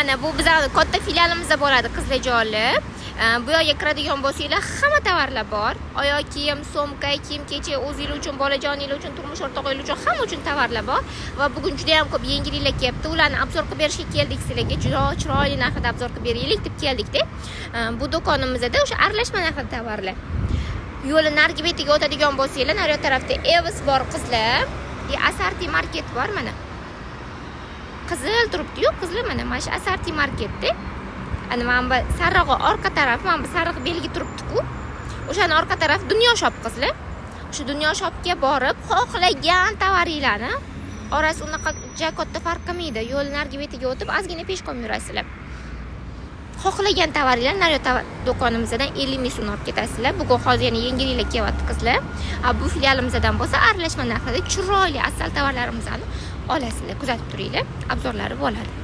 Mana bu bizning katta filialimizda bo'ladi Qiziljo'li. Bu yerga kiradigan bo'lsanglar, hamma tovarlar bor. Oyoq kiyim, so'mka, kiyim-kechak, o'zingiz uchun, bolajoningiz uchun, turmush o'rtog'ingiz uchun hamma uchun tovarlar bor. Va bugun juda ham ko'p yengilliklar kelyapti. Ularni obzor qilib berishga keldik sizlarga. Juda chiroyli narxda obzor qilib beraylik deb keldik-da. Bu do'konimizda o'sha aralashma narxda tovarlar. Yo'lni narigi betiga o'tadigan bo'lsanglar, nari tarafda Evis bor qizlar. Asarti market bor mana. Qizil turibdi-yu, qizlar mana shu Asarti marketda. Ana mana bu sarig'i orqa taraf, mana bu sariq belgi turibdi-ku. O'shani orqa taraf Dunyo shop qizlar. Shu Dunyo shopga borib, xohlagan tovaringlarni orasi unaqa katta farq qilmaydi. Yo'l narigi betiga o'tib, ozgina peshkom yurasizlar. Xohlagan tovaringlar nari do'konimizdan 50 ming so'm olib ketasizlar. Bugun hozir yana yengilliklar kelyapti qizlar. Bu filialimizdan bo'lsa, aralashma narxida chiroyli asal tovarlarimizni olasizlar. Kuzatib turinglar, obzorlari bo'ladi.